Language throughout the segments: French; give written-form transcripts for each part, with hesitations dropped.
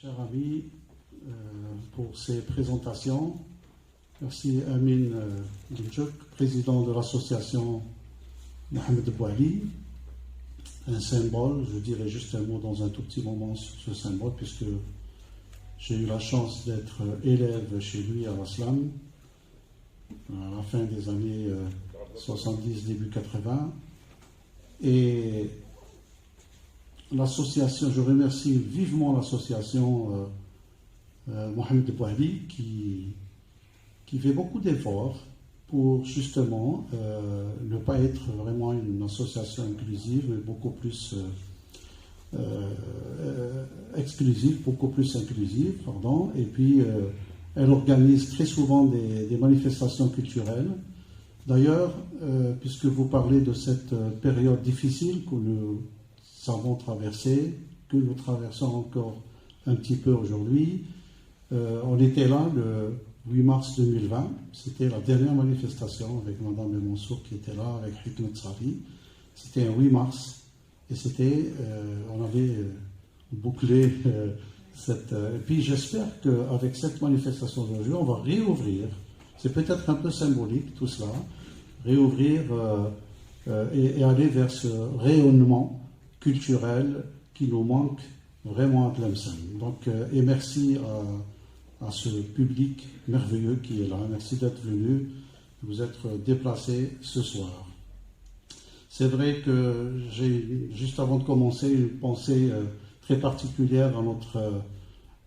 cher ami, pour ces présentations. Merci Amin Djouk, président de l'association Mohamed Bouali. Un symbole, je dirais juste un mot dans un tout petit moment sur ce symbole, puisque j'ai eu la chance d'être élève chez lui à l'Aslam à la fin des années 70, début 80. Et l'association, je remercie vivement l'association Mohamed Bouali qui fait beaucoup d'efforts pour justement ne pas être vraiment une association inclusive, mais beaucoup plus exclusive, beaucoup plus inclusive, pardon. Et puis elle organise très souvent des manifestations culturelles. D'ailleurs, puisque vous parlez de cette période difficile que nous avons traversée, que nous traversons encore un petit peu aujourd'hui, on était là le 8 mars 2020, c'était la dernière manifestation avec Madame Mansour qui était là, avec Hikmet Sari. C'était un 8 mars et c'était, on avait bouclé cette. Et puis j'espère qu'avec cette manifestation d'aujourd'hui, on va réouvrir. C'est peut-être un peu symbolique tout cela, réouvrir et aller vers ce rayonnement culturel qui nous manque vraiment à Tlemcen. Donc, et merci à ce public merveilleux qui est là. Merci d'être venu, de vous être déplacé ce soir. C'est vrai que j'ai, juste avant de commencer, une pensée très particulière à notre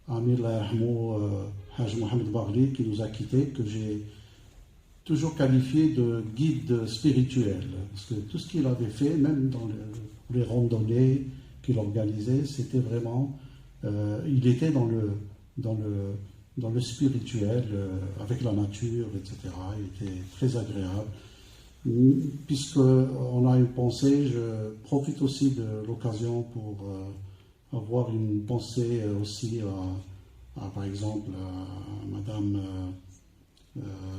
ami Haj Mohamed Barli qui nous a quittés, que j'ai toujours qualifié de guide spirituel. Parce que tout ce qu'il avait fait, même dans les randonnées qu'il organisait, c'était vraiment... il était dans le spirituel, avec la nature, etc. Il était très agréable. Puisqu'on a une pensée, je profite aussi de l'occasion pour avoir une pensée aussi par exemple, à Madame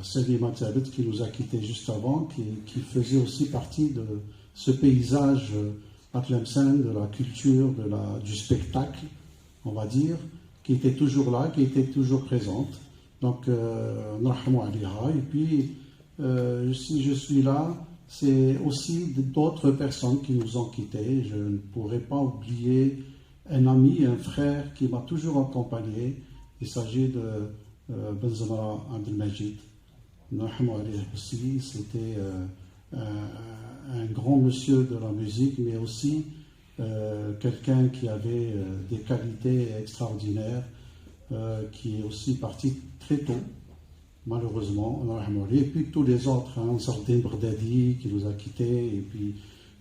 Selima Tabet qui nous a quittés juste avant, qui faisait aussi partie de ce paysage à Tlemcen, de la culture, du spectacle, on va dire, qui était toujours là, qui était toujours présente. Donc, Nrahmou Aliha. Et puis, si je suis là, c'est aussi d'autres personnes qui nous ont quittés. Je ne pourrais pas oublier un ami, un frère qui m'a toujours accompagné. Il s'agit de Benzamara Abdelmajid. Nrahmou Aliha aussi, c'était un grand monsieur de la musique, mais aussi quelqu'un qui avait des qualités extraordinaires, qui est aussi parti très tôt, malheureusement. Et puis tous les autres, Sardin Brdadi qui nous a quittés,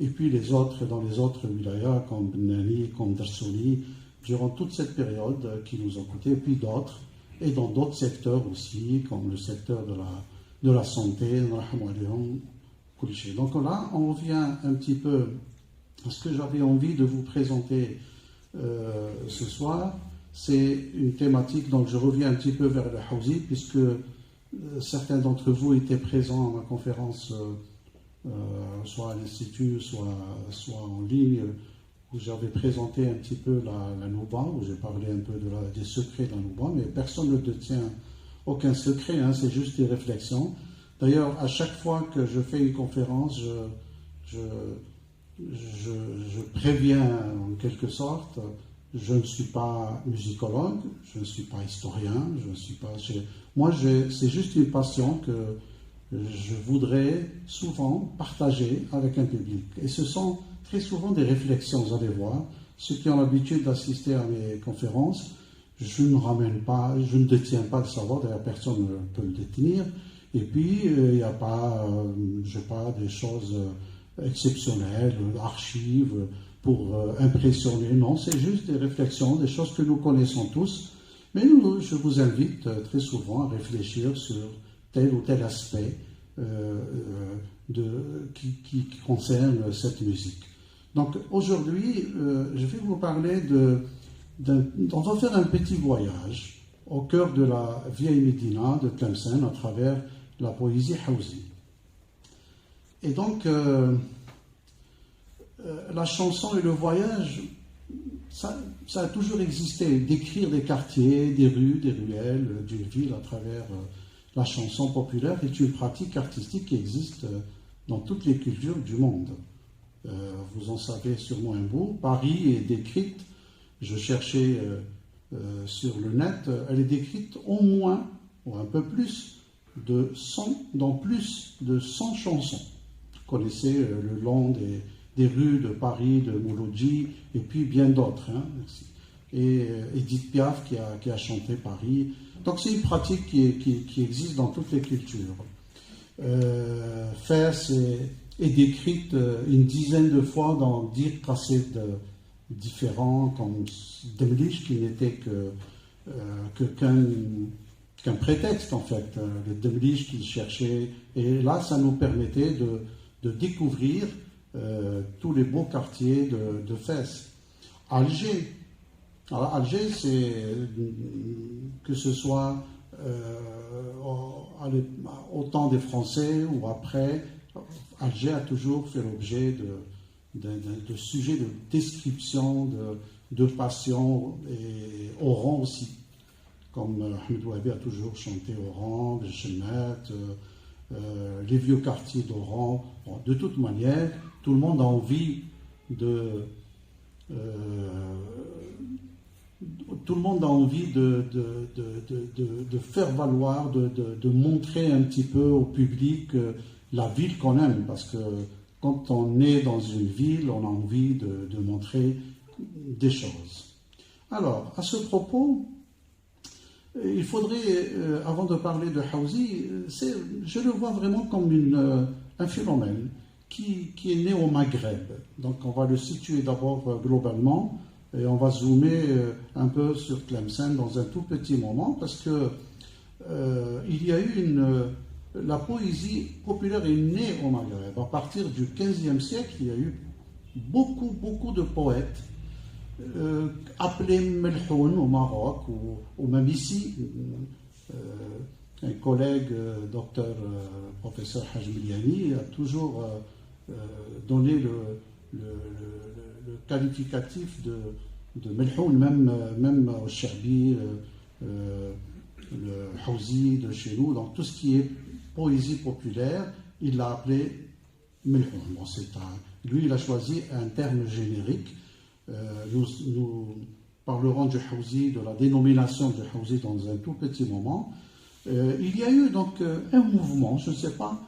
et puis les autres dans les autres wilayas comme Bnani, comme Darsouli, durant toute cette période qui nous ont quittés, et puis d'autres, et dans d'autres secteurs aussi, comme le secteur de la santé. Donc là, on revient un petit peu à ce que j'avais envie de vous présenter ce soir. C'est une thématique, donc je reviens un petit peu vers le Hawzi, puisque certains d'entre vous étaient présents à ma conférence, soit à l'Institut, soit en ligne, où j'avais présenté un petit peu la Nouba, où j'ai parlé un peu des secrets de la Nouba, mais personne ne détient aucun secret, c'est juste des réflexions. D'ailleurs, à chaque fois que je fais une conférence, je préviens en quelque sorte, je ne suis pas musicologue, je ne suis pas historien, je ne suis pas... Moi, c'est juste une passion que je voudrais souvent partager avec un public. Et ce sont très souvent des réflexions, vous allez voir. Ceux qui ont l'habitude d'assister à mes conférences, je ne détiens pas le savoir, d'ailleurs personne ne peut le détenir. Et puis, il n'y a pas, des choses exceptionnelles, archives pour impressionner. Non, c'est juste des réflexions, des choses que nous connaissons tous. Mais je vous invite très souvent à réfléchir sur tel ou tel aspect qui concerne cette musique. Donc, aujourd'hui, je vais vous parler on va faire un petit voyage au cœur de la vieille Médina de Tlemcen à travers la poésie Hawzi. Et donc, la chanson et le voyage, ça a toujours existé, d'écrire des quartiers, des rues, des ruelles d'une ville à travers la chanson populaire est une pratique artistique qui existe dans toutes les cultures du monde. Vous en savez sûrement un bout. Paris est décrite, je cherchais sur le net, elle est décrite au moins, ou un peu plus, dans plus de 100 chansons. Vous connaissez le long des rues de Paris, de Mouloudji, et puis bien d'autres. Hein, et Edith Piaf qui a chanté Paris. Donc c'est une pratique qui existe dans toutes les cultures. Fès est décrite une dizaine de fois dans 10 cassettes différents, comme Demlish, qui n'était qu'un prétexte en fait. Le Demlish qu'il cherchait. Et là, ça nous permettait de découvrir tous les beaux quartiers de Fès. Alger. Alors, Alger, c'est que ce soit au temps des Français ou après, Alger a toujours fait l'objet de sujets de description, de passion, et Oran aussi. Comme Ahmed Ouabi a toujours chanté Oran, Chenet, les vieux quartiers d'Oran. Bon, de toute manière, tout le monde a envie tout le monde a envie de faire valoir, de montrer un petit peu au public la ville qu'on aime, parce que quand on est dans une ville, on a envie de montrer des choses. Alors, à ce propos, il faudrait, avant de parler de Hawzi, je le vois vraiment comme un phénomène qui est né au Maghreb. Donc on va le situer d'abord globalement, et on va zoomer un peu sur Tlemcen dans un tout petit moment, parce que il y a eu la poésie populaire est née au Maghreb. À partir du XVe siècle, il y a eu beaucoup de poètes appelés Melhoun au Maroc, ou même ici. Un collègue, docteur, professeur Haj Miliani, a toujours donné le qualificatif de Melhoun, même au Cherbi, le Hawzi de chez nous, donc tout ce qui est poésie populaire, il l'a appelé Melhoun. Bon, lui, il a choisi un terme générique. Nous parlerons du Hawzi, de la dénomination du Hawzi dans un tout petit moment. Il y a eu donc un mouvement, je ne sais pas,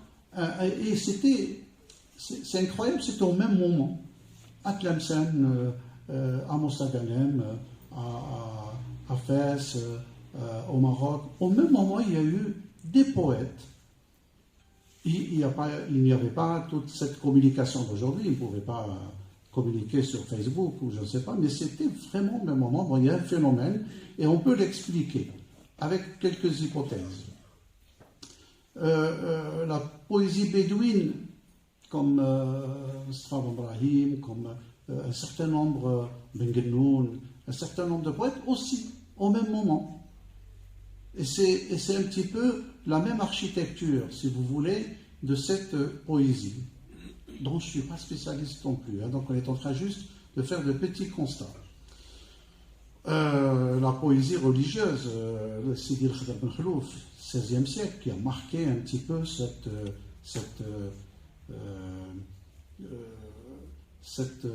et c'est incroyable, c'était au même moment, à Tlemcen, à Mostaganem, à Fès, au Maroc. Au même moment, il y a eu des poètes. Il n'y avait pas toute cette communication d'aujourd'hui, ils ne pouvaient pas communiquer sur Facebook ou je ne sais pas, mais c'était vraiment au même moment. Bon, il y a un phénomène et on peut l'expliquer avec quelques hypothèses. La poésie bédouine, comme Strab Ibrahim, comme un certain nombre, Ben Gennoun, un certain nombre de poètes aussi, au même moment. Et c'est un petit peu la même architecture, si vous voulez, de cette poésie, dont je ne suis pas spécialiste non plus. Hein, donc on est en train juste de faire de petits constats. La poésie religieuse, le Sidi El-Khadr Ben Khlouf, XVIe siècle, qui a marqué un petit peu cette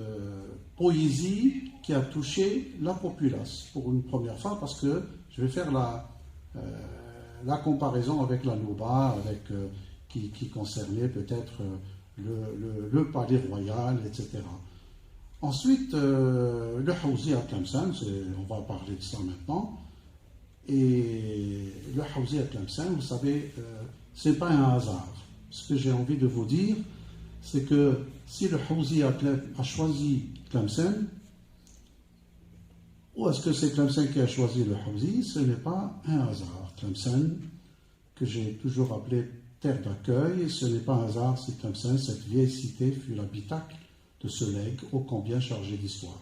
poésie qui a touché la populace pour une première fois, parce que je vais faire la comparaison avec la Nouba, qui concernait peut-être le palais royal, etc. Ensuite, le Hawzi à Tlemcen, on va parler de ça maintenant. Et le Hawzi à Tlemcen, vous savez, ce n'est pas un hasard. Ce que j'ai envie de vous dire, c'est que si le Hawzi a choisi Tlemcen, ou est-ce que c'est Tlemcen qui a choisi le Hawzi, ce n'est pas un hasard. Tlemcen, que j'ai toujours appelé terre d'accueil, ce n'est pas un hasard si Tlemcen, cette vieille cité, fut l'habitacle de ce legs ô combien chargé d'histoire.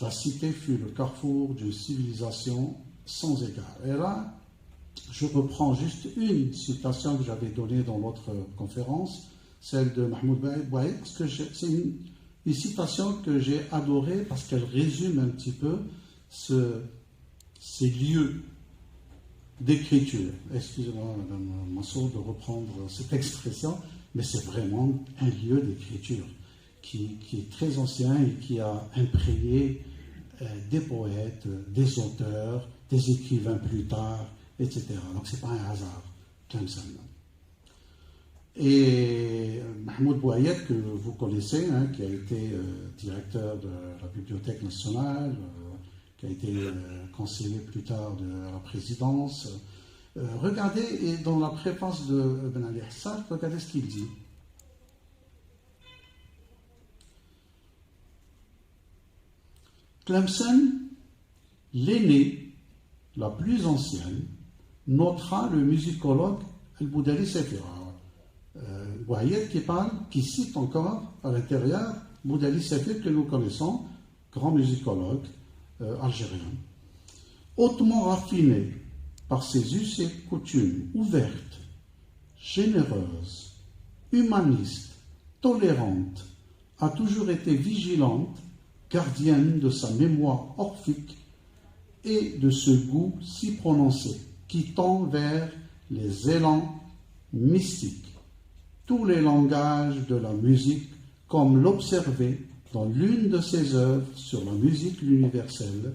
La cité fut le carrefour d'une civilisation sans égard. Et là, je reprends juste une citation que j'avais donnée dans l'autre conférence, celle de Mahmoud Bouaïd, parce que c'est une citation que j'ai adorée parce qu'elle résume un petit peu ces lieux d'écriture. Excusez-moi, Madame Mansour, de reprendre cette expression, mais c'est vraiment un lieu d'écriture qui est très ancien et qui a imprégné des poètes, des auteurs, des écrivains plus tard, etc. Donc ce n'est pas un hasard, Tlemcen. Et Mahmoud Bouayed, que vous connaissez, hein, qui a été directeur de la Bibliothèque nationale, qui a été conseiller plus tard de la présidence. Regardez, et dans la préface de Ben Ali Hassan, regardez ce qu'il dit. Tlemcen, l'aînée, la plus ancienne, notera le musicologue Al-Boudali Safira. Bouayed qui cite encore à l'intérieur Boudali Safir que nous connaissons, grand musicologue algérien. Hautement raffiné par ses us et coutumes, ouverte, généreuse, humaniste, tolérante, a toujours été vigilante, gardienne de sa mémoire orphique et de ce goût si prononcé qui tend vers les élans mystiques, tous les langages de la musique, comme l'observait dans l'une de ses œuvres sur la musique universelle,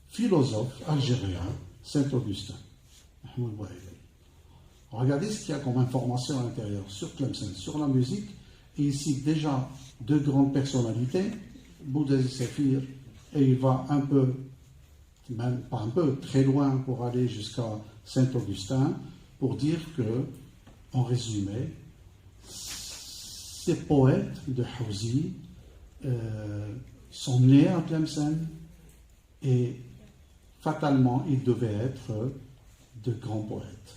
philosophe algérien Saint-Augustin. Regardez ce qu'il y a comme information à l'intérieur sur Tlemcen, sur la musique, et ici déjà deux grandes personnalités, Boudali Safir, et il va un peu, même pas un peu, très loin pour aller jusqu'à Saint-Augustin, pour dire que, en résumé, ces poètes de Hawzi sont nés à Tlemcen et fatalement ils devaient être de grands poètes.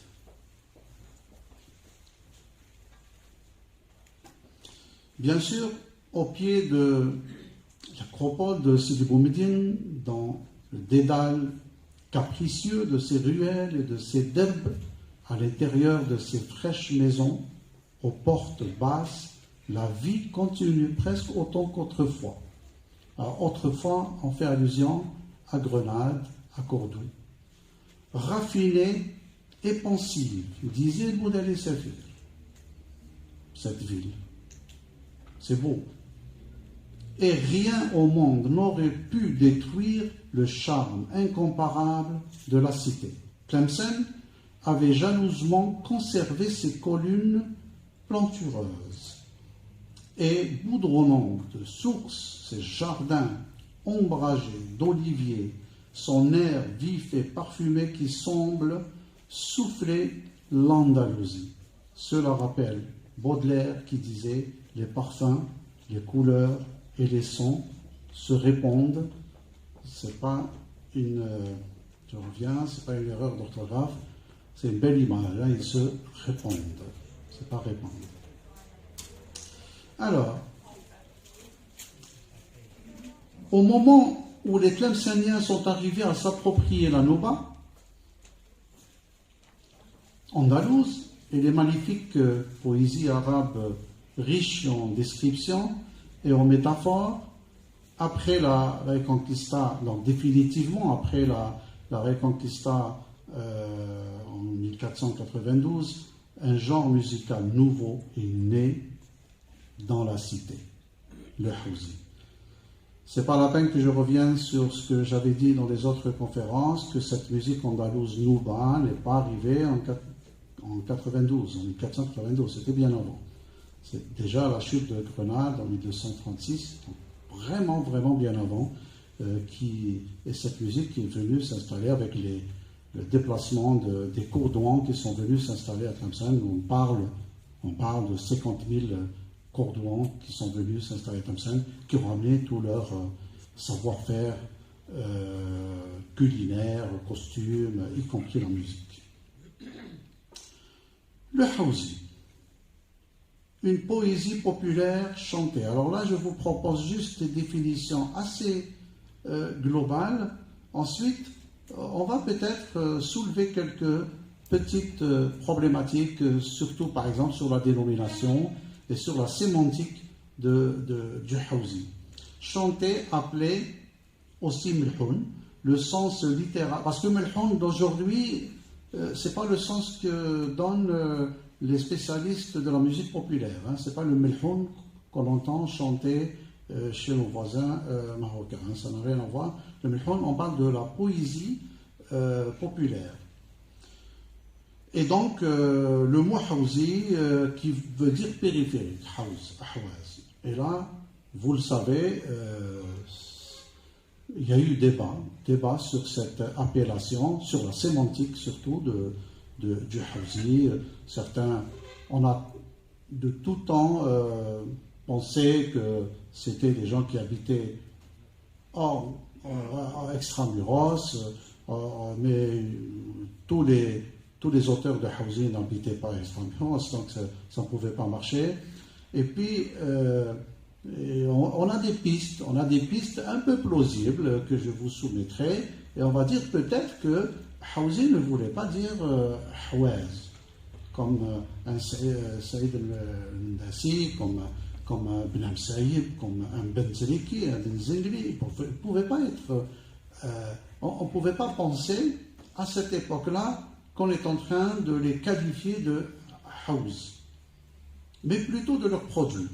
Bien sûr, au pied de l'acropole de Sidi Boumediene, dans le dédale capricieux de ces ruelles et de ces derbes, à l'intérieur de ces fraîches maisons, aux portes basses, la vie continue presque autant qu'autrefois. Alors, autrefois, on fait allusion à Grenade, à Cordoue. Raffinée et pensive, disait Boudali Safir, cette ville. C'est beau. Et rien au monde n'aurait pu détruire le charme incomparable de la cité. Tlemcen avait jalousement conservé ses collines plantureuses et boudronnantes de sources, ses jardins ombragés d'oliviers, son air vif et parfumé qui semble souffler l'Andalousie. Cela rappelle Baudelaire qui disait « Les parfums, les couleurs et les sons se répondent ». C'est pas une... je reviens, c'est pas une erreur d'orthographe, c'est une belle image, là, ils se répondent. C'est pas répondre. Alors, au moment où les Tlemceniens sont arrivés à s'approprier la Nouba, andalouse, et les magnifiques poésies arabes riches en descriptions et en métaphores, après la Reconquista, donc définitivement après la Reconquista en 1492, un genre musical nouveau est né dans la cité, le Hawzi. C'est pas la peine que je revienne sur ce que j'avais dit dans les autres conférences, que cette musique andalouse Nouba n'est pas arrivée en 92, en 1492, c'était bien avant. C'est déjà la chute de Grenade en 1236, vraiment, vraiment bien avant, et cette musique qui est venue s'installer avec le déplacement des Courdouans qui sont venus s'installer à Tlemcen. On parle de 50 000 Courdouans qui sont venus s'installer à Tlemcen, qui ont ramené tout leur savoir-faire culinaire, costume, y compris la musique. Le Hawzi, une poésie populaire chantée. Alors là, je vous propose juste des définitions assez globales. Ensuite, on va peut-être soulever quelques petites problématiques, surtout par exemple sur la dénomination et sur la sémantique du Hawzi. chanté, appelé aussi melhoun, le sens littéral. Parce que melhoun d'aujourd'hui, c'est pas le sens que donnent les spécialistes de la musique populaire. Hein. C'est pas le melhoun qu'on entend chanter chez nos voisins marocains. Hein. Ça n'a rien à voir. Le melhoun, on parle de la poésie populaire. Et donc, le mot Hawzi, qui veut dire périphérique, Ahwaz. Et là, vous le savez, il y a eu débat sur cette appellation, sur la sémantique surtout du Hawzi. Certains, on a de tout temps pensé que c'était des gens qui habitaient extramuros, mais tous les auteurs de Hawzi n'habitaient pas extramuros, donc ça ne pouvait pas marcher. Et puis, on a des pistes un peu plausibles que je vous soumettrai, et on va dire peut-être que Hawzi ne voulait pas dire Hawaz, comme un Saïd al-Nassi, comme un Ben Al-Saïb, comme un Ben Zriki, un Ben Zengli. On ne pouvait pas être. On pouvait pas penser à cette époque-là qu'on est en train de les qualifier de Hawz, mais plutôt de leurs produits.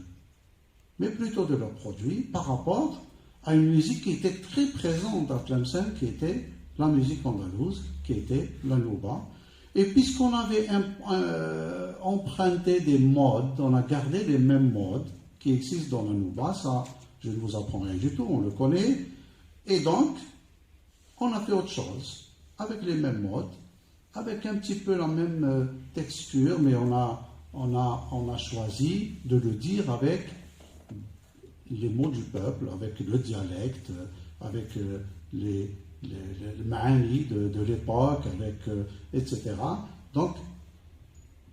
Par rapport à une musique qui était très présente à Tlemcen, qui était la musique andalouse, qui était la nouba. Et puisqu'on avait emprunté des modes, on a gardé les mêmes modes qui existent dans la nouba, ça, je ne vous apprends rien du tout, on le connaît. Et donc, on a fait autre chose, avec les mêmes modes, avec un petit peu la même texture, mais on a choisi de le dire avec les mots du peuple, avec le dialecte, avec les ma'ani de l'époque, etc. Donc,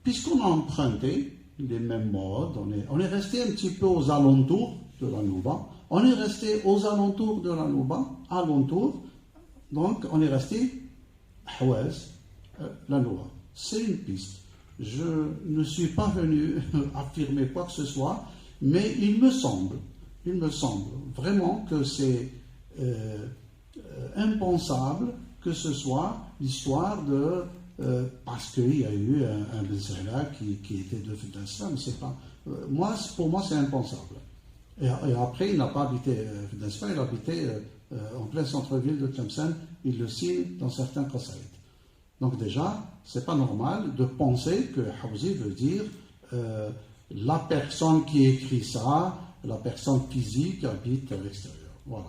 puisqu'on a emprunté les mêmes modes, on est resté un petit peu aux alentours de la nouba, donc on est resté Hawaz, la nouba. C'est une piste. Je ne suis pas venu affirmer quoi que ce soit, mais il me semble vraiment que c'est impensable que ce soit l'histoire de parce qu'il y a eu un Ben Salah qui était de Fidensfa, c'est pas pour moi c'est impensable. Et après il n'a pas habité Fidensfa, il habitait en plein centre-ville de Tlemcen, il le signe dans certains qasaïd. Donc déjà, c'est pas normal de penser que Hawzi veut dire la personne qui écrit ça, la personne physique qui habite à l'extérieur. Voilà.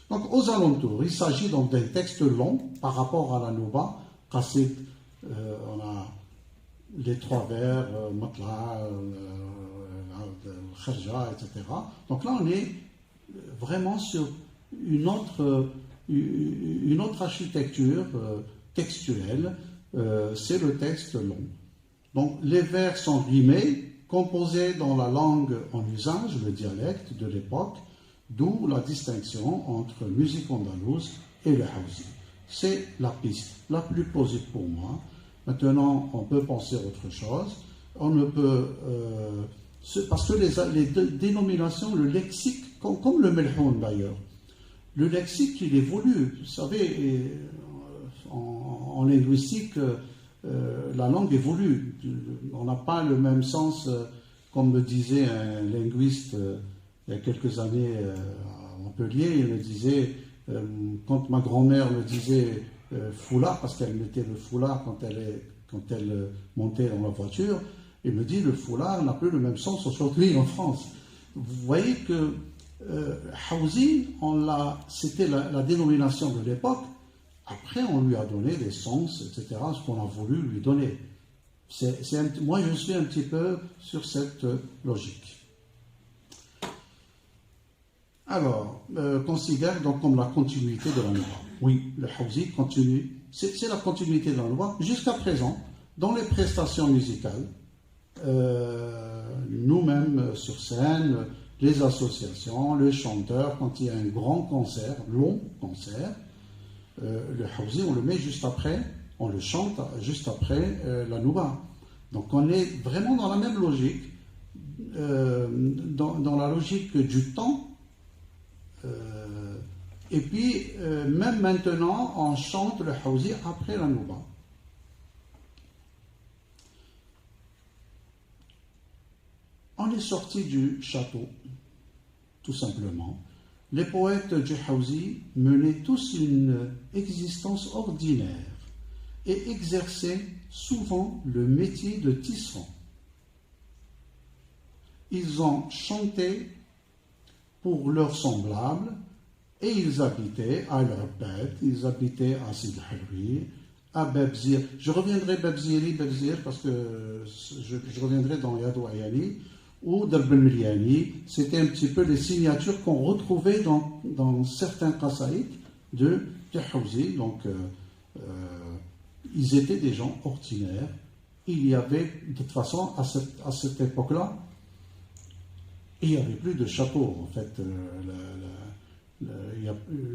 Donc aux alentours, il s'agit donc d'un texte long par rapport à la nouba, qasid, on a les trois vers, matla, kharja, etc. Donc là, on est vraiment sur une autre architecture textuelle, c'est le texte long. Donc les vers sont rimés, composés dans la langue en usage, le dialecte de l'époque, d'où la distinction entre musique andalouse et le Hawzi. C'est la piste la plus plausible pour moi. Maintenant, on peut penser autre chose. On ne peut... parce que les dénominations, le lexique, comme le melhoun d'ailleurs, le lexique, il évolue. Vous savez, en linguistique, la langue évolue. On n'a pas le même sens, comme me disait un linguiste il y a quelques années à Montpellier. Il me disait, quand ma grand-mère me disait foulard, parce qu'elle mettait le foulard quand elle montait dans la voiture, il me dit le foulard n'a plus le même sens aujourd'hui en France. Vous voyez que Hawzi, c'était la dénomination de l'époque. Après, on lui a donné des sens, etc., ce qu'on a voulu lui donner. Moi, je suis un petit peu sur cette logique. Alors, considère donc comme la continuité de la nouba. Oui, le Hawzi continue. C'est la continuité de la nouba jusqu'à présent, dans les prestations musicales, nous-mêmes sur scène, les associations, les chanteurs, quand il y a un grand concert, long concert, le Hawzi, on le met juste après, on le chante juste après la nouba. Donc on est vraiment dans la même logique, dans la logique du temps, Et puis, même maintenant, on chante le Hawzi après la Nouba. On est sorti du château, tout simplement. Les poètes du Hawzi menaient tous une existence ordinaire et exerçaient souvent le métier de tisserand. Ils ont chanté pour leurs semblables et ils habitaient à leur bête, ils habitaient à Sid Halwi, à Babzir. Je reviendrai Babzir parce que je reviendrai dans Yadou Ayani ou Darb al-Miliani. C'était un petit peu les signatures qu'on retrouvait dans certains qasaïd de Hawzi. Donc, ils étaient des gens ordinaires. Il y avait, de toute façon, à cette époque-là, il n'y avait plus de château, en fait.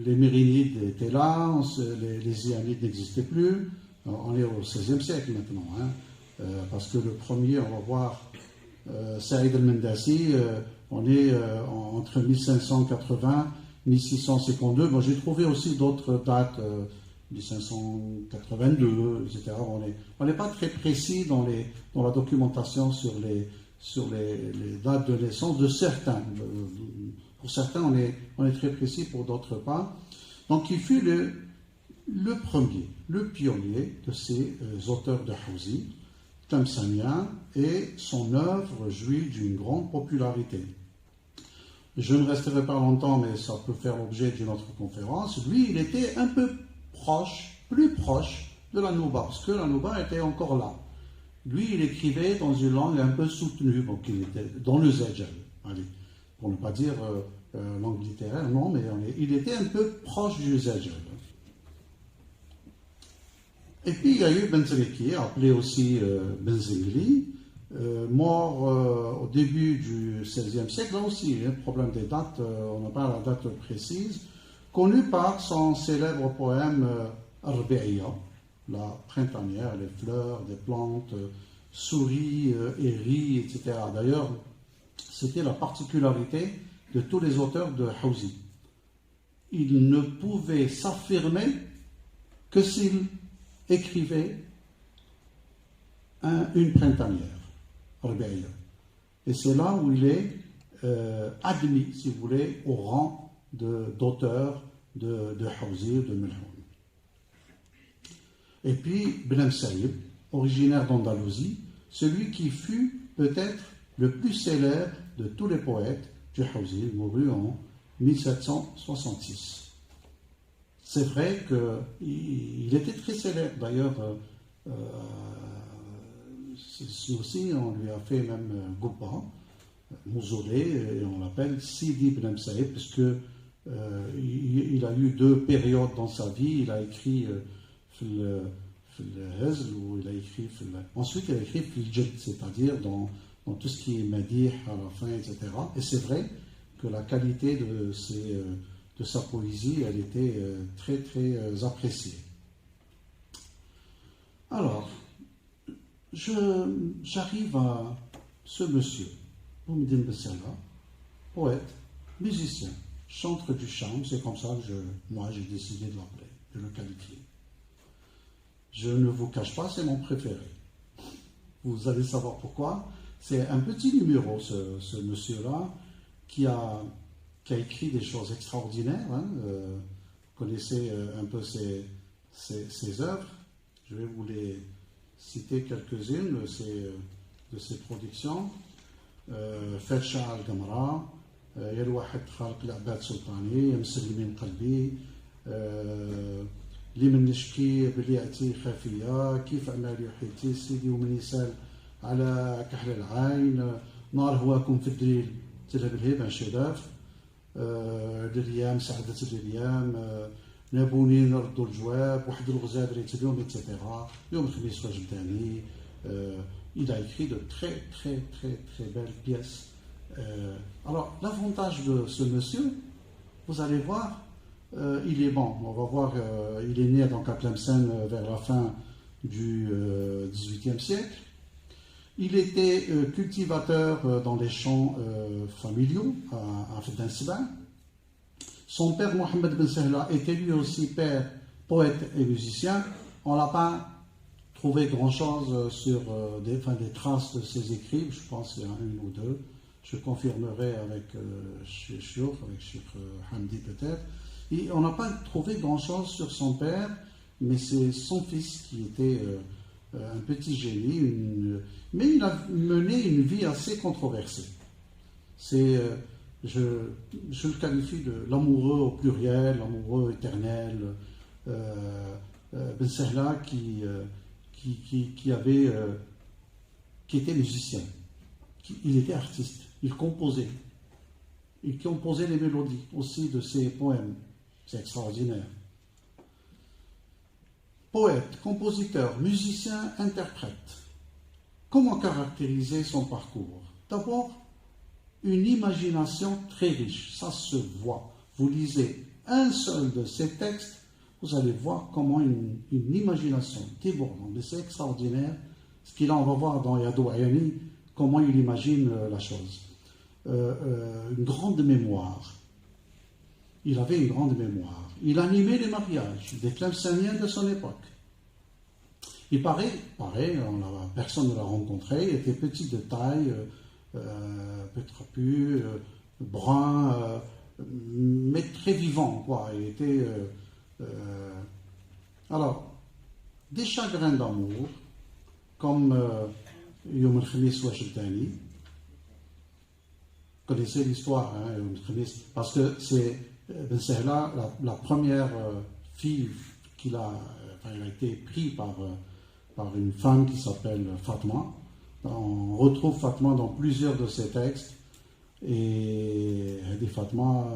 Les Mérinides étaient là, les Ianides n'existaient plus. On est au XVIe siècle maintenant, hein, parce que le premier, on va voir, Saïd al-Mendassi, on est entre 1580 et 1652. Bon, j'ai trouvé aussi d'autres dates, 1582, etc. On n'est pas très précis dans la documentation sur les dates de naissance de certains. Pour certains, on est très précis, pour d'autres pas. Donc, il fut le premier, le pionnier de ces auteurs de Hawzi, Tlemcenien, et son œuvre jouit d'une grande popularité. Je ne resterai pas longtemps, mais ça peut faire l'objet d'une autre conférence. Lui, il était un peu plus proche de la Nouba, parce que la Nouba était encore là. Lui, il écrivait dans une langue un peu soutenue, donc il était dans le Zajjal, pour ne pas dire langue littéraire, non, mais il était un peu proche du Zajjal. Et puis il y a eu Benzreki, appelé aussi Benzengli, mort au début du XVIe siècle. Là aussi, il y a un problème des dates, on n'a pas la date précise, connu par son célèbre poème Arbi'iyya, la printanière, les fleurs, des plantes, souris et riz, etc. D'ailleurs, c'était la particularité de tous les auteurs de Hawzi. Ils ne pouvaient s'affirmer que s'ils écrivaient une printanière, Arbi'iyya. Et c'est là où il est admis, si vous voulez, au rang d'auteur de Hawzi, de Melhoun. Et puis, Benem Saïb, originaire d'Andalousie, celui qui fut peut-être le plus célèbre de tous les poètes du Hawzi, mourut en 1766. C'est vrai qu'il était très célèbre, d'ailleurs, aussi on lui a fait même Gouba, mausolée, et on l'appelle Sidi Benem Saïb, parce que il a eu deux périodes dans sa vie. Il a écrit le Hazl, où il a écrit ensuite il a écrit le Jed, c'est-à-dire dans tout ce qui est Madih à la fin, etc. Et c'est vrai que la qualité de sa poésie, elle était très très appréciée. Alors, j'arrive à ce monsieur, Boumedine Bessala, poète, musicien, chantre du chant, c'est comme ça que moi j'ai décidé de l'appeler, de le qualifier. Je ne vous cache pas, c'est mon préféré. Vous allez savoir pourquoi. C'est un petit numéro, ce monsieur-là, qui a écrit des choses extraordinaires. Hein. Vous connaissez un peu ses œuvres. Je vais vous les citer quelques-unes de ses productions. Fetcha al-Gamra, Yal Wahed Khalq l'Abad Sultani, Yamslimin Qalbi, لمن نشكي بليعتي خافية كيف أمال يحيتي سيدي ومن يسال على كحل العين نار هواكم في الدليل تلها بالهيبة شداف لليام سعدة لليام نابوني نردوا الجواب واحد الغزال ريت اليوم etc. يوم الخميس واجب ثاني. Il a écrit de très très très très belles pièces. Alors l'avantage de ce monsieur, vous allez voir, il est bon. On va voir, il est né donc à Tlemcen vers la fin du XVIIIe siècle. Il était cultivateur dans les champs familiaux à Fedensba. Son père, Mohamed Ben Sehla, était lui aussi père, poète et musicien. On n'a pas trouvé grand-chose sur des traces de ses écrits. Je pense qu'il y en a une ou deux. Je confirmerai avec Cheikh Hamdi peut-être. Et on n'a pas trouvé grand-chose sur son père, mais c'est son fils qui était un petit génie. Mais il a mené une vie assez controversée. C'est, je le qualifie de l'amoureux au pluriel, l'amoureux éternel. Ben Sehla qui était musicien. Il était artiste. Il composait. Il composait les mélodies aussi de ses poèmes. C'est extraordinaire. Poète, compositeur, musicien, interprète. Comment caractériser son parcours? D'abord, une imagination très riche. Ça se voit. Vous lisez un seul de ces textes, vous allez voir comment une imagination débordante. Mais c'est extraordinaire. Ce qu'il on va voir dans Yadou Ayani, comment il imagine la chose. Une grande mémoire. Il avait une grande mémoire. Il animait les mariages des Tlemceniens de son époque. Il paraît, personne ne l'a rencontré, il était petit de taille, peu trapu, brun, mais très vivant, quoi. Il était... alors, des chagrins d'amour, comme Yom al-Khamis wa Shildani. Vous connaissez l'histoire, hein, Yom al-Khamis, parce que c'est Ben Sehla, la première fille il a été pris par une femme qui s'appelle Fatma. On retrouve Fatma dans plusieurs de ses textes. Et Fatma,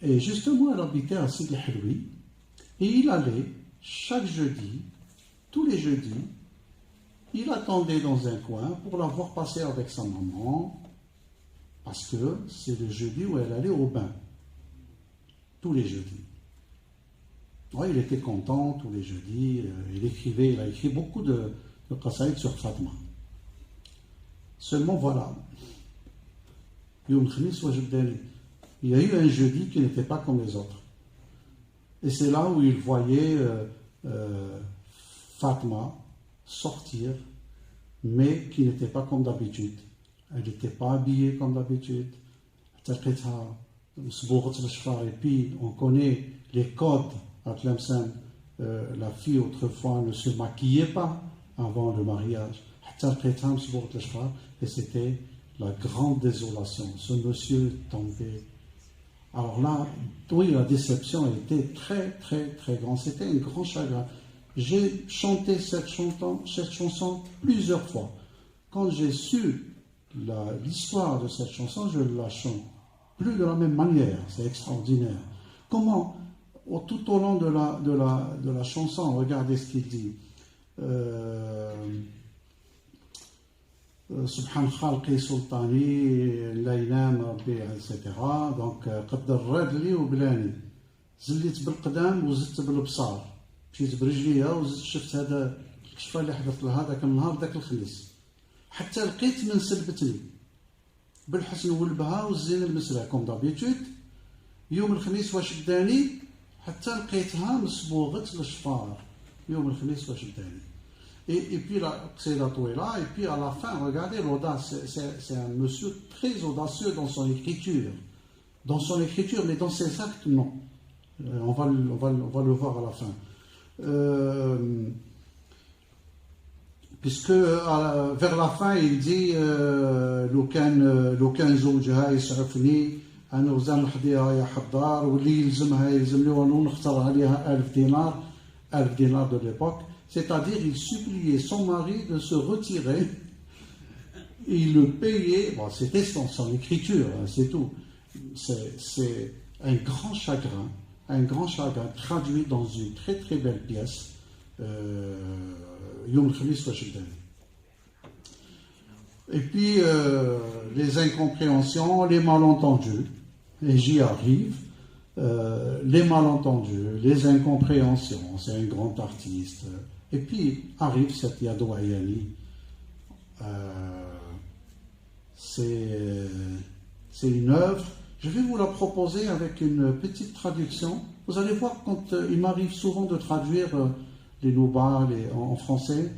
et justement, elle habitait à Sidi Helwi. Et il allait chaque jeudi, tous les jeudis, il attendait dans un coin pour la voir passer avec sa maman, parce que c'est le jeudi où elle allait au bain. Tous les jeudis. Ouais, il était content tous les jeudis. Il a écrit beaucoup de qasaïd sur Fatma. Seulement voilà. Yom Khamis wa Jabdani. Il y a eu un jeudi qui n'était pas comme les autres. Et c'est là où il voyait Fatma sortir, mais qui n'était pas comme d'habitude. Elle n'était pas habillée comme d'habitude. Et puis on connaît les codes à Tlemcen. La fille autrefois ne se maquillait pas avant le mariage. Et c'était la grande désolation. Ce monsieur tombait. Alors là, oui, la déception était très, très, très grande. C'était un grand chagrin. J'ai chanté cette chanson plusieurs fois. Quand j'ai su l'histoire de cette chanson, je la chante plus de la même manière. C'est extraordinaire. Comment, tout au long de la chanson, regardez ce qu'il dit. Subhan Khalqi Sultani, Laynam Rabbi, etc. Donc, قدر راد لي وبلاني زليت بالقدام وزدت بالبصار مشيت برجليا وزدت شفت هذا الكشفه اللي حدث لها ذاك النهار ذاك الخميس حتى لقيت من سلبتني بالحسن والبهاء والزين المسرع كوم دابيتود يوم الخميس واش داني حتى لقيتها مصبوغه الشفار يوم الخميس واش داني. Et puis c'est la Touéla, et puis à la fin, regardez l'audace, c'est un monsieur très audacieux dans son écriture. Dans son écriture, mais dans ses actes, non. On va le voir à la fin. Puisque vers la fin, il dit لو كان زوجها يسعفني أنا وزان نحضيها يا حضار واللي يلزمها يلزمني ونختار عليها 1000 dinars de l'époque. C'est-à-dire, il suppliait son mari de se retirer. Il le payait. Bon, c'était son écriture, hein, c'est tout. C'est un grand chagrin traduit dans une très très belle pièce. Yom Khamis wa Shildani. Et puis, les incompréhensions, les malentendus, et j'y arrive. Les malentendus, les incompréhensions, c'est un grand artiste. Et puis arrive cette Yadou Ayani. c'est une œuvre. Je vais vous la proposer avec une petite traduction. Vous allez voir, quand il m'arrive souvent de traduire les Nouba en français,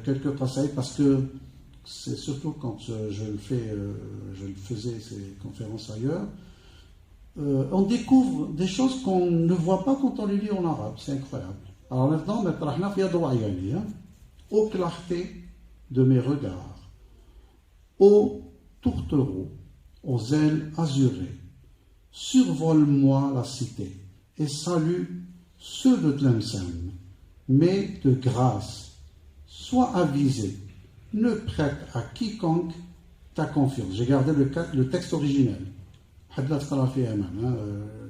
quelques passages, parce que c'est surtout quand je le faisais ces conférences ailleurs, on découvre des choses qu'on ne voit pas quand on les lit en arabe. C'est incroyable. Alors maintenant, ô clarté de mes regards, ô tourtereau, aux ailes azurées, survole-moi la cité et salue ceux de Tlemcen, mais de grâce, sois avisé, ne prête à quiconque ta confiance. J'ai gardé le texte original. Le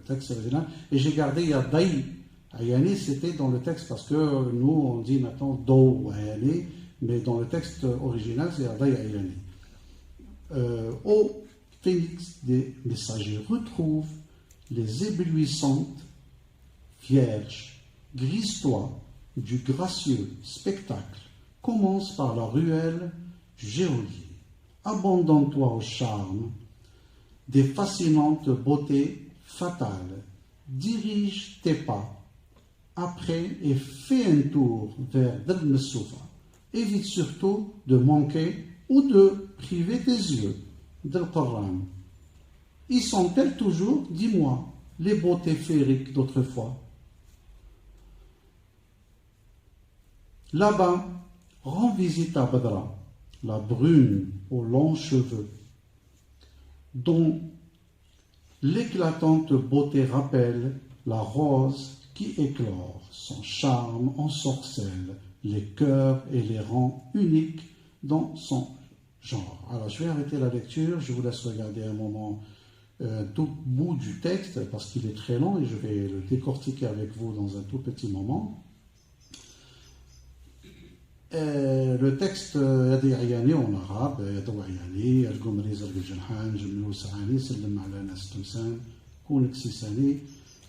texte original. Et j'ai gardé Yadaï. Ayani, c'était dans le texte parce que nous, on dit maintenant Do Ayani, mais dans le texte original, c'est Yadaï Ayani. Ô phénix des messagers, retrouve les éblouissantes vierges, grise-toi du gracieux spectacle. Commence par la ruelle du geôlier. Abandonne-toi au charme des fascinantes beautés fatales. Dirige tes pas après et fais un tour vers Dal Soufa. Évite surtout de manquer ou de priver tes yeux d'Al Qur'an. Y sont-elles toujours, dis-moi, les beautés féeriques d'autrefois? Là-bas, rends visite à Badra, la brune aux longs cheveux, dont l'éclatante beauté rappelle la rose qui éclore, son charme ensorcelle les cœurs et les rend uniques dans son genre. Alors je vais arrêter la lecture, je vous laisse regarder un moment tout bout du texte parce qu'il est très long et je vais le décortiquer avec vous dans un tout petit moment. Le texte يدي عياني en arabe يدو عياني القمري زرق الجنحان جملو سعاني سلم على ناس تمسان كونك سيساني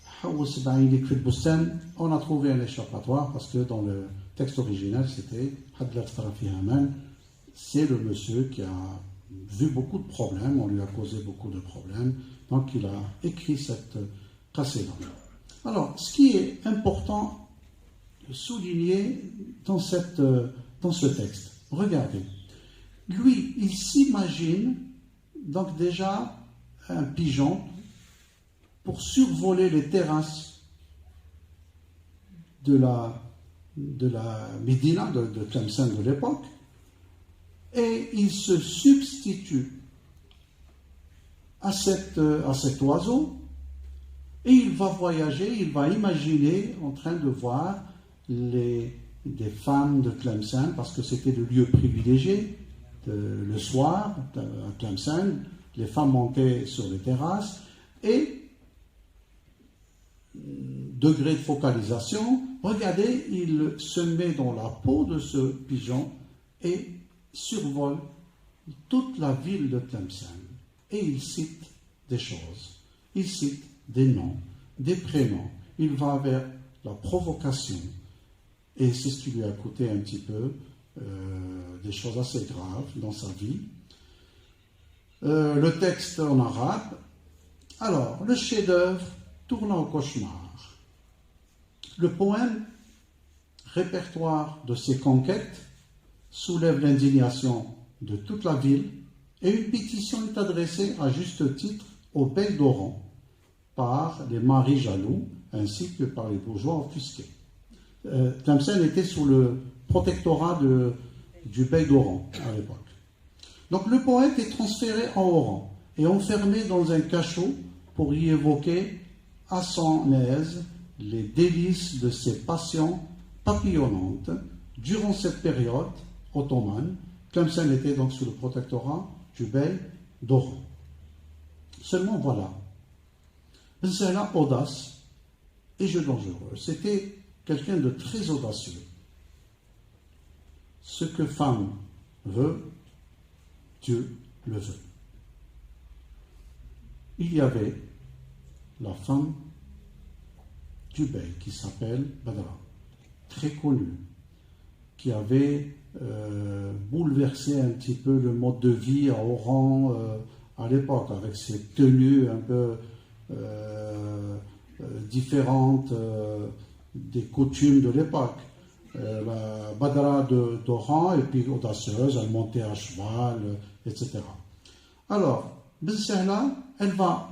حوس بعينك في البستان. On a trouvé un échappatoire parce que dans le texte original c'était حدلت فيها مان. C'est le monsieur qui a vu beaucoup de problèmes, on lui a causé beaucoup de problèmes, donc il a écrit cette qasida. Alors ce qui est important souligné dans ce texte. Regardez, lui, il s'imagine donc déjà un pigeon pour survoler les terrasses de la Médina, de Tlemcen de l'époque, et il se substitue à cet oiseau, et il va voyager, il va imaginer en train de voir des femmes de Tlemcen, parce que c'était le lieu privilégié, le soir, à Tlemcen, les femmes montaient sur les terrasses, et degré de focalisation, regardez, il se met dans la peau de ce pigeon et survole toute la ville de Tlemcen. Et il cite des choses, il cite des noms, des prénoms, il va vers la provocation. Et c'est ce qui lui a coûté un petit peu des choses assez graves dans sa vie. Le texte en arabe. Alors, le chef-d'œuvre tournant au cauchemar. Le poème, répertoire de ses conquêtes, soulève l'indignation de toute la ville et une pétition est adressée à juste titre au bey d'Oran par les maris jaloux ainsi que par les bourgeois offusqués. Tlemcen était sous le protectorat du bey d'Oran à l'époque. Donc le poète est transféré en Oran et enfermé dans un cachot pour y évoquer à son aise les délices de ses passions papillonnantes. Durant cette période ottomane, Tlemcen était donc sous le protectorat du bey d'Oran. Seulement voilà, c'est là audace et jeu dangereux. C'était quelqu'un de très audacieux. Ce que femme veut, Dieu le veut. Il y avait la femme du bey qui s'appelle Badra, très connue, qui avait bouleversé un petit peu le mode de vie à Oran à l'époque, avec ses tenues un peu différentes des coutumes de l'époque. La Badra d'Oran, et puis audacieuse, elle montait à cheval, etc. Alors, Bensahla, elle va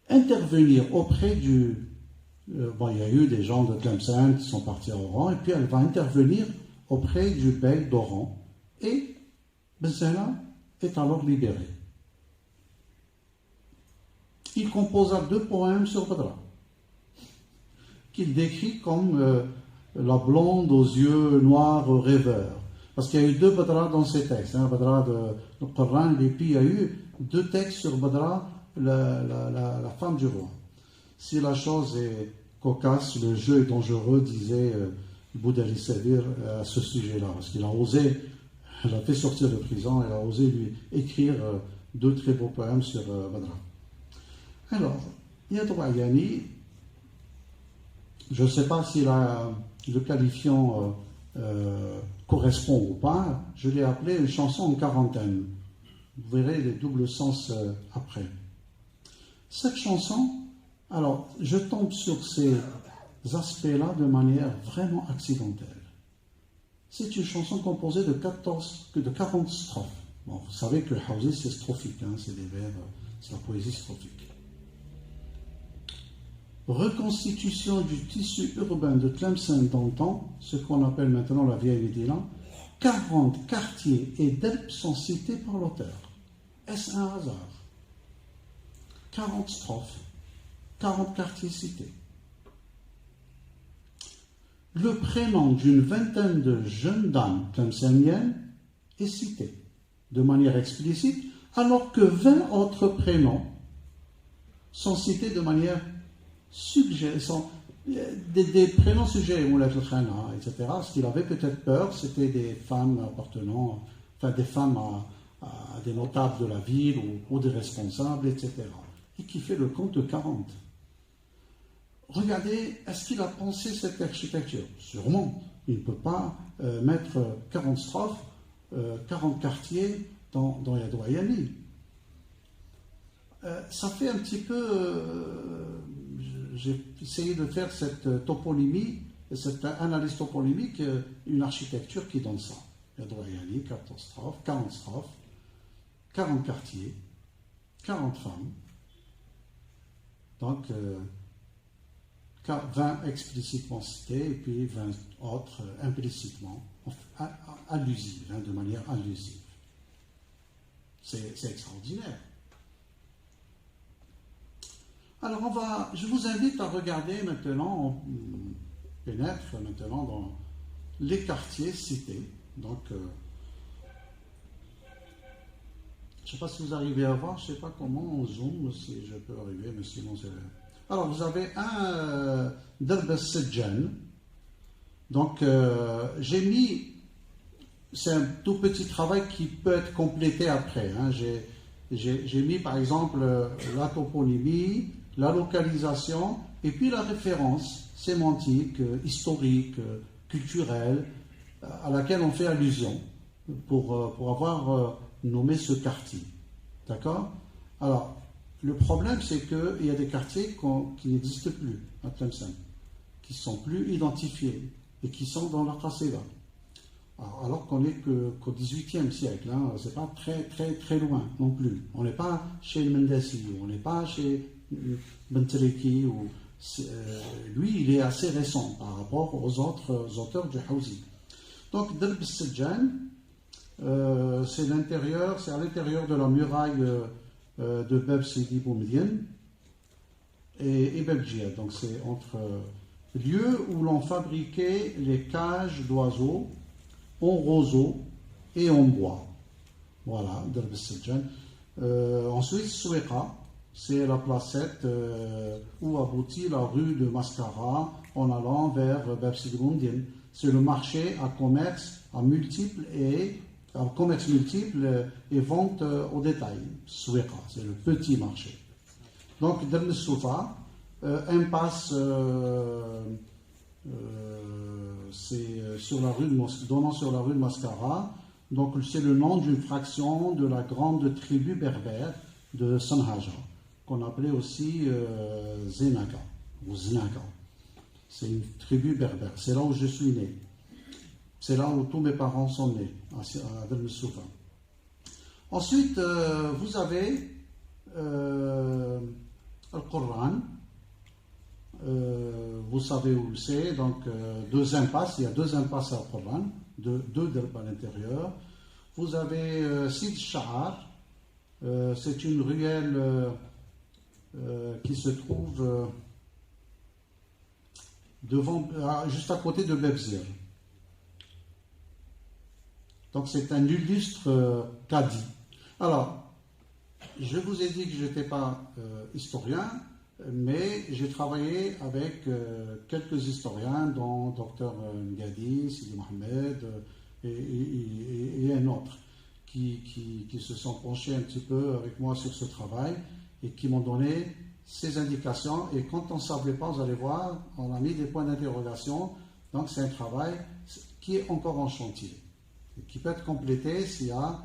intervenir auprès du... bon, il y a eu des gens de Tlemcen qui sont partis à Oran, et puis elle va intervenir auprès du bey d'Oran, et Bensahla est alors libéré. Il composa 2 poèmes sur Badra, qu'il décrit comme la blonde aux yeux noirs rêveurs. Parce qu'il y a eu 2 Badra dans ces textes, Badra du Coran, et puis il y a eu 2 textes sur Badra, la femme du roi. Si la chose est cocasse, le jeu est dangereux, disait Boudali Sabir à ce sujet-là, parce qu'il a osé, elle a fait sortir de prison, elle a osé lui écrire 2 très beaux poèmes sur Badra. Alors, Yadwayani, je ne sais pas si le qualifiant correspond ou pas, je l'ai appelé une chanson en quarantaine. Vous verrez les doubles sens après. Cette chanson, alors, je tombe sur ces aspects-là de manière vraiment accidentelle. C'est une chanson composée de 40 strophes. Bon, vous savez que le Hawzi, c'est strophique, c'est des vers, c'est la poésie strophique. Reconstitution du tissu urbain de Tlemcen d'antan, ce qu'on appelle maintenant la vieille Médina, 40 quartiers et delpes sont cités par l'auteur. Est-ce un hasard? 40 strophes, 40 quartiers cités. Le prénom d'une vingtaine de jeunes dames tlemceniennes est cité de manière explicite, alors que 20 autres prénoms sont cités de manière suggérée, des prénoms suggérés, etc. Ce qu'il avait peut-être peur, c'était des femmes appartenant, enfin des femmes à des notables de la ville ou des responsables, etc. Et qui fait le compte de 40. Regardez, est-ce qu'il a pensé cette architecture? Sûrement. Il ne peut pas mettre 40 strophes, 40 quartiers dans Yadwayani. Ça fait un petit peu... j'ai essayé de faire cette toponymie, cette analyse toponymique, une architecture qui donne ça. Yadwayani, 40 strophes, 40 quartiers, 40 femmes. Donc, 20 explicitement cités et puis 20 autres implicitement, allusives, de manière allusive. C'est extraordinaire. Alors, je vous invite à regarder maintenant, on pénètre maintenant dans les quartiers cités. Donc, je ne sais pas si vous arrivez à voir, je ne sais pas comment on zoome, si je peux arriver, mais sinon c'est... Alors, vous avez un Darb al-Sajjan. Donc, j'ai mis... C'est un tout petit travail qui peut être complété après. J'ai mis, par exemple, la toponymie, la localisation, et puis la référence sémantique, historique, culturelle, à laquelle on fait allusion pour avoir nommé ce quartier. D'accord? Alors, le problème, c'est qu'il y a des quartiers qui n'existent plus à Tlemcen, qui ne sont plus identifiés et qui sont dans la Qasida. Alors qu'on n'est qu'au XVIIIe siècle, ce n'est pas très, très, très loin non plus. On n'est pas chez le Mendessi, on n'est pas chez Bentreki. Lui, il est assez récent par rapport aux autres auteurs du Hawzi. Donc, Darb al-Sajjan, c'est à l'intérieur de la muraille de Bab Sidi Boumediene et Bab Djihad. Donc, c'est entre lieux où l'on fabriquait les cages d'oiseaux en roseau et en bois. Voilà, Darb al-Sajjan. Ensuite, Soueqa, c'est la placette où aboutit la rue de Mascara en allant vers Bab Sidi Boumediene. C'est le marché à commerce multiple et vente au détail. Soueqa, c'est le petit marché. Donc, Darb al-Soufa, impasse, c'est donnant sur la rue de Mascara. Donc c'est le nom d'une fraction de la grande tribu berbère de Sanhaja, qu'on appelait aussi Zenaga ou Znaga. C'est une tribu berbère. C'est là où je suis né. C'est là où tous mes parents sont nés, à Del Soufa. Ensuite, vous avez le Coran. Vous savez où c'est, donc deux impasses. Il y a deux impasses à Coran, deux derbes à l'intérieur. Vous avez Sid Shahar. C'est une ruelle qui se trouve juste à côté de Bebzir. Donc c'est un illustre cadi. Alors, je vous ai dit que je n'étais pas historien, mais j'ai travaillé avec quelques historiens, dont Dr Ngadi, Sidi Mohamed et un autre, qui se sont penchés un petit peu avec moi sur ce travail et qui m'ont donné ces indications. Et quand on ne savait pas, vous allez voir, on a mis des points d'interrogation. Donc c'est un travail qui est encore en chantier, et qui peut être complété s'il y a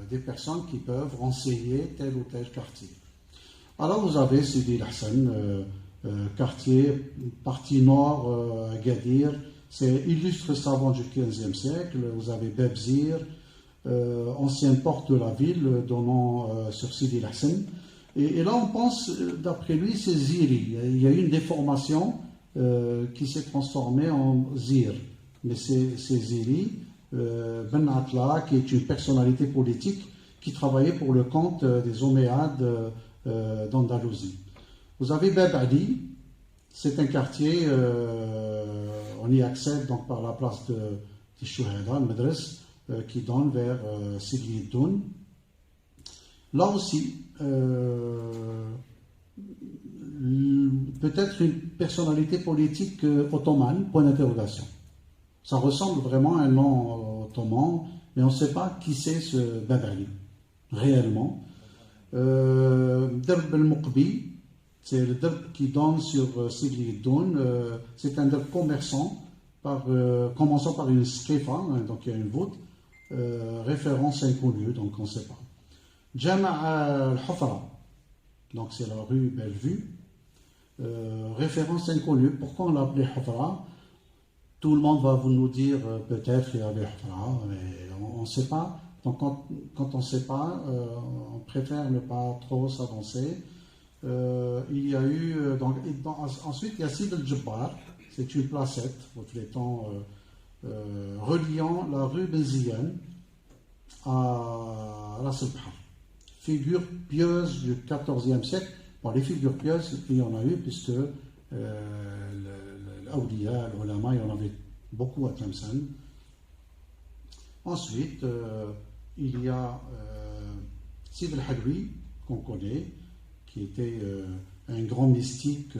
des personnes qui peuvent renseigner tel ou tel quartier. Alors vous avez Sidi Hassan, quartier, partie nord, Agadir, c'est illustre savant du XVe siècle. Vous avez Bebzir, ancienne porte de la ville donnant sur Sidi Hassan. Et là on pense, d'après lui, c'est Ziri. Il y a eu une déformation qui s'est transformée en Zir. Mais c'est Ziri. Ben Atla, qui est une personnalité politique qui travaillait pour le compte des Omeyyades d'Andalousie. Vous avez Bab Ali, c'est un quartier, on y accède donc par la place de Shuhada, le Madras, qui donne vers Sidi Doun. Là aussi, peut-être une personnalité politique ottomane, point d'interrogation. Ça ressemble vraiment à un nom ottoman, mais on ne sait pas qui c'est ce Bab Ali, réellement. Derb al-Muqbi, c'est le derb qui donne sur Sidi Doun. C'est un derb commerçant, commençant par une skrifa, hein, donc il y a une voûte, référence inconnue, donc on ne sait pas. Jama' al-Hufra, donc c'est la rue Bellevue, référence inconnue. Pourquoi on l'a appelé Hufra? Tout le monde va vous nous dire peut-être il y avait Hufra, mais on ne sait pas. Donc quand on ne sait pas, on préfère ne pas trop s'avancer. Il y a eu ensuite il y a Sid al-Jabbar, c'est une placette reflétant, reliant la rue Benziane à Ras al-Bahar. Figure pieuse du XIVe siècle. Bon, les figures pieuses, il y en a eu puisque l'Awliya, l'Ulama, il y en avait beaucoup à Tlemcen. Ensuite, il y a Sid al-Hadwi, qu'on connaît, qui était un grand mystique,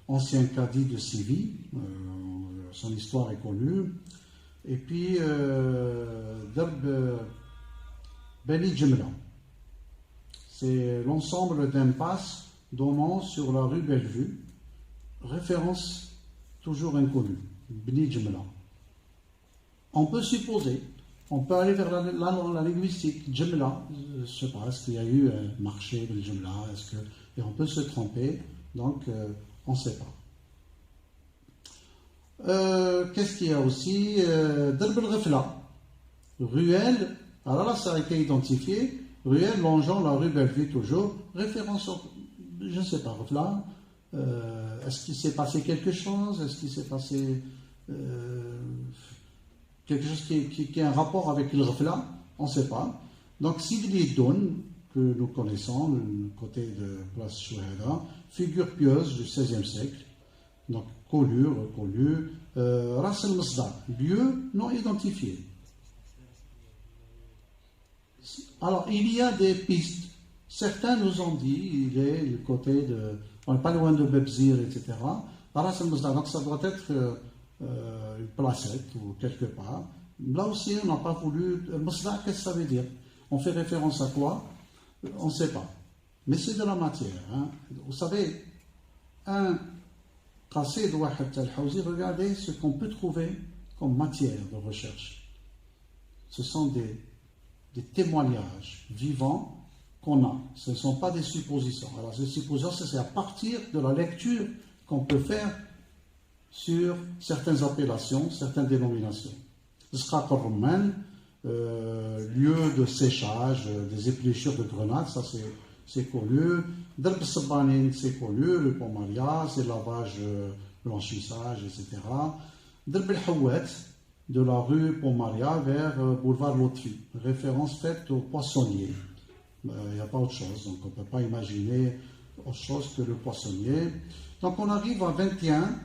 ancien cadi de Séville. Son histoire est connue. Et puis, Derb Beni Jemla. C'est l'ensemble d'impasses donnant sur la rue Bellevue. Référence toujours inconnue. Beni Jemla. On peut supposer, on peut aller vers la linguistique. Jemla, je ne sais pas, est-ce qu'il y a eu un marché de Jemla, et on peut se tromper, donc on ne sait pas. Qu'est-ce qu'il y a aussi? Derb al-Ghafla, ruelle, alors là ça a été identifié, ruelle longeant la rue Bellevue toujours, référence, je ne sais pas, Ghafla, est-ce qu'il s'est passé quelque chose? Est-ce qu'il s'est passé quelque chose qui a un rapport avec le Ghafla? On ne sait pas. Donc Sidi Doun, que nous connaissons, le côté de place Chouhada, figure pieuse du XVIe siècle, donc connu, reconnu. Ras al-Masdar, lieu non identifié. Alors, il y a des pistes. Certains nous ont dit, il est du côté de, on n'est pas loin de Bebzir, etc. Ras al-Masdar, donc ça doit être une placette ou quelque part. Là aussi, on n'a pas voulu. Masdar, qu'est-ce que ça veut dire? On fait référence à quoi? On ne sait pas. Mais c'est de la matière. Hein. Vous savez, un tracé de Wahid al-Hawzi, regardez ce qu'on peut trouver comme matière de recherche. ce sont des témoignages vivants qu'on a. Ce ne sont pas des suppositions. Alors, ces suppositions, c'est à partir de la lecture qu'on peut faire sur certaines appellations, certaines dénominations. Zqaq al-Rumman, lieu de séchage des épluchures de grenades, ça c'est connu. Darb al-Sabbanin, c'est connu. Le pont Maria, c'est lavage, blanchissage, etc. Darb al-Hawat, de la rue Pont Maria vers boulevard Lotfi, référence faite aux poissonniers. Il n'y a pas autre chose, donc on ne peut pas imaginer autre chose que le poissonnier. Donc on arrive à 21,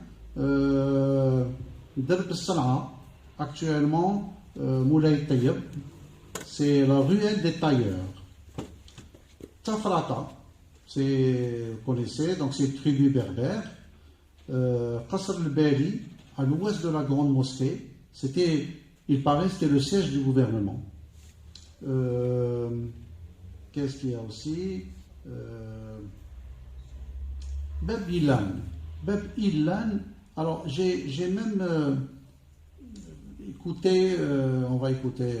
Darb al-San'a, actuellement Moulay Tayyib, c'est la ruelle des tailleurs. Tafrata, vous connaissez, donc c'est une tribu berbère. Qasr al-Bali, à l'ouest de la grande mosquée, il paraît, c'était le siège du gouvernement. Qu'est-ce qu'il y a aussi? Bab Ilan. Bab Ilan, alors j'ai même écouté, on va écouter,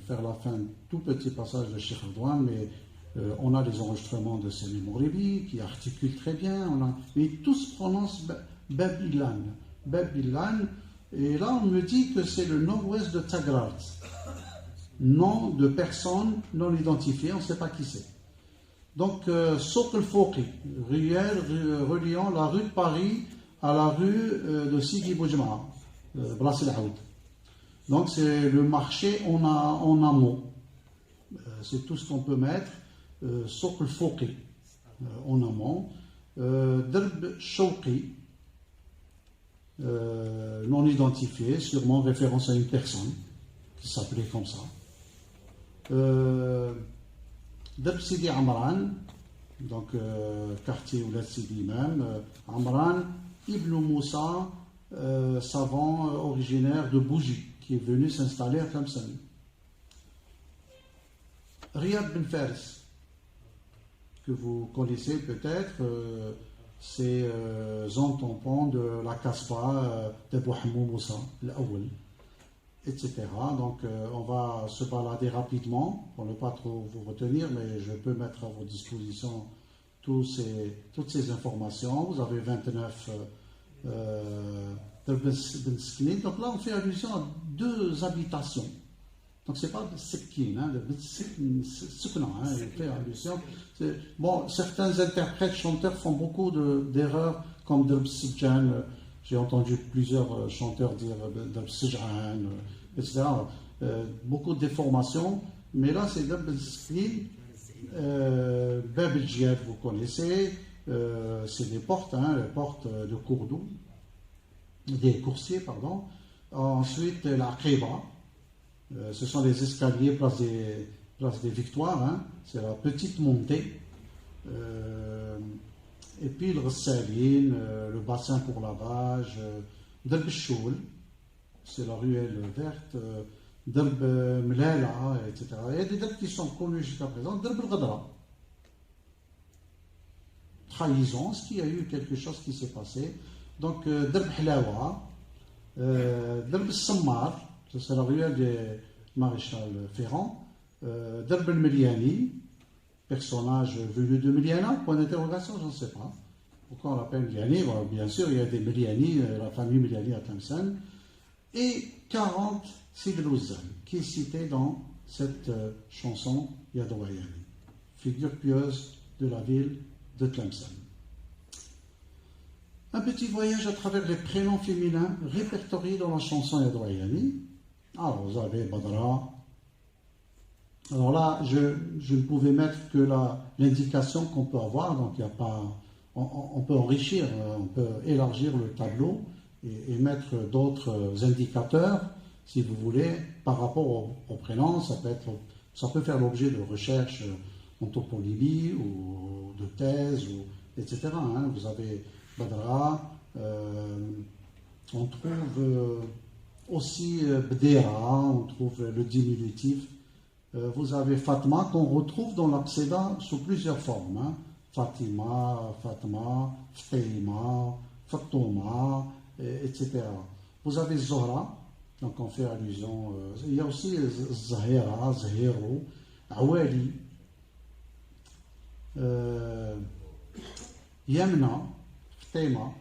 faire la fin, tout petit passage de Cheikh Ardouane, mais on a les enregistrements de Sami Mouribi qui articulent très bien, mais tous prononcent Bab Ilan. Bab Ilan, et là on me dit que c'est le nord-ouest de Tagrart. Nom de personne non identifiée, on ne sait pas qui c'est. Donc, Souq al-Fouqi, ruelle reliant la rue de Paris à la rue de Sidi Boujma, Bras El Aoud. Donc, c'est le marché en amont. C'est tout ce qu'on peut mettre. Souq al-Fouqi, en amont. Darb Shouqi, non identifié, sûrement référence à une personne qui s'appelait comme ça. Darb Sidi Amran, donc quartier Oulad Sidi même, Amran Ibn Moussa, savant originaire de Bougie, qui est venu s'installer à Tlemcen. Riyad Ben Fares, que vous connaissez peut-être, c'est zone tampon de la Kaspa d'Abou Hamou Moussa, l'Awel, etc. Donc on va se balader rapidement pour ne pas trop vous retenir, mais je peux mettre à votre disposition toutes ces informations. Vous avez 29 Ben Sknin. Donc là on fait allusion à deux habitations. Donc c'est pas Sekkin, il fait allusion. Bon, certains interprètes, chanteurs font beaucoup d'erreurs, comme Darb Sidjan. J'ai entendu plusieurs chanteurs dire Darb Sidjan, etc. Beaucoup de déformations, mais là c'est Darb Sknin, Bab el Djihad, vous connaissez, c'est des portes, les portes de Kourdou, des coursiers, pardon. Ensuite la Qiba. Ce sont les escaliers place des Victoires, c'est la petite montée. Et puis le Rassaline, le bassin pour lavage, Darb Choul, c'est la ruelle verte, Darb Mlala, etc. Il y a des dates qui sont connues jusqu'à présent. Darb al-Ghadra, trahison, est-ce qu'il y a eu quelque chose qui s'est passé? Donc Darb Hlawa, Darb al-Sammar, c'est la ruelle du maréchal Ferrand. Darb el-Miliani, personnage venu de Miliana, point d'interrogation, je ne sais pas. Pourquoi on l'appelle Miliani? Bon, bien sûr, il y a des Miliani, la famille Miliani à Tlemcen. Et 40 Sid el-Ouzan, qui est cité dans cette chanson Yadouayani, figure pieuse de la ville de Tlemcen. Un petit voyage à travers les prénoms féminins répertoriés dans la chanson Yadouayani. Alors, vous avez Badra. Alors là, je ne pouvais mettre que l'indication qu'on peut avoir, donc il n'y a pas. On peut enrichir, on peut élargir le tableau et mettre d'autres indicateurs, si vous voulez, par rapport au prénom. Ça peut faire l'objet de recherches en toponymie ou de thèses, etc. Vous avez Badra, on trouve aussi Bdera, on trouve le diminutif. Vous avez Fatma qu'on retrouve dans l'Aqsida sous plusieurs formes. Fatima, Fatma, Fteima, Fatouma, etc. Vous avez Zohra, Donc on fait allusion. Il y a aussi Zahira, Zahiro, Awali, Yamna, Ftema,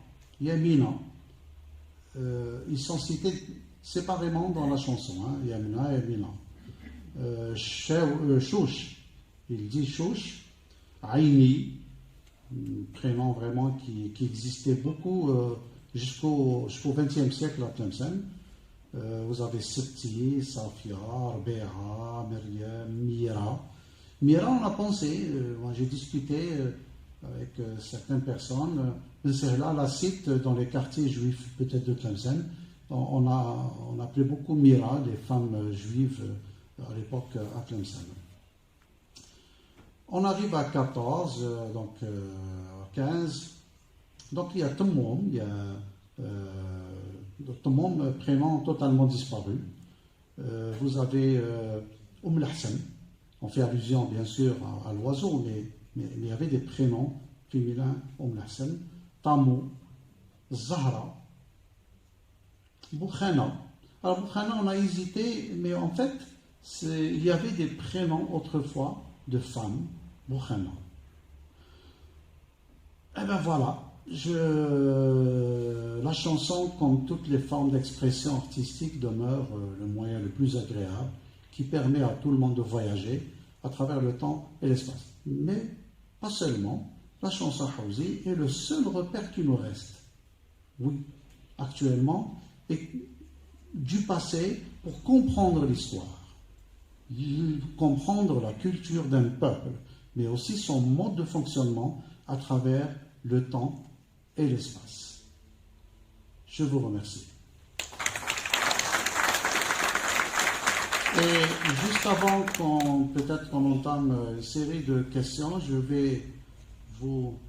Yamina. Ils sont cités séparément dans la chanson, hein, Yamina et Yamina. Chouch, il dit Chouch, Aini, prénom vraiment qui existait beaucoup jusqu'au XXe siècle à Tlemcen. Vous avez Septi, Safia, Arbea, Myriam, Mira. Mira, on a pensé, moi j'ai discuté avec certaines personnes, c'est là la cite dans les quartiers juifs peut-être de Tlemcen. On appelait beaucoup Mira, les femmes juives à l'époque à Tlemcen. On arrive à 14, donc 15. Donc il y a Temmoum, il y a Temmoum, prénom totalement disparu. Vous avez Hassan. On fait allusion bien sûr à l'oiseau, mais il y avait des prénoms féminins, Hassan, Tamou, Zahra, Boukhana. Alors Boukhana, on a hésité, mais en fait, il y avait des prénoms autrefois de femmes, Boukhana. Et ben voilà, la chanson, comme toutes les formes d'expression artistique, demeure le moyen le plus agréable qui permet à tout le monde de voyager à travers le temps et l'espace. Mais pas seulement, la chanson Hawzi est le seul repère qui nous reste. Oui, actuellement, et du passé pour comprendre l'histoire, comprendre la culture d'un peuple, mais aussi son mode de fonctionnement à travers le temps et l'espace. Je vous remercie. Et juste avant peut-être qu'on entame une série de questions, je vais vous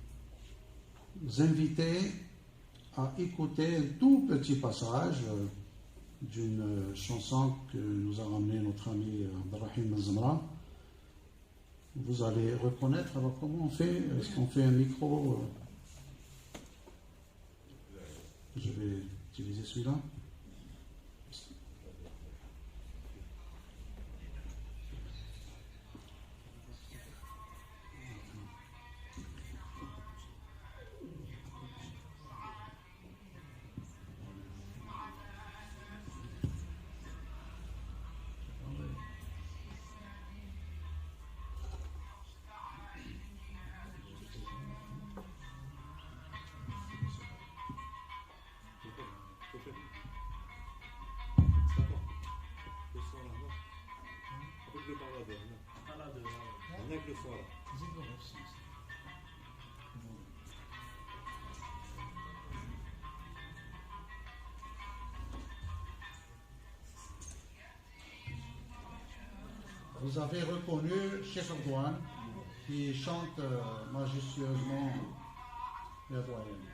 inviter à écouter un tout petit passage d'une chanson que nous a ramené notre ami Abdelrahim Zamra. Vous allez reconnaître. Alors comment on fait? Est-ce qu'on fait un micro? Je vais utiliser celui-là. Vous avez reconnu Cheikh Ardouane qui chante majestueusement la doyenne.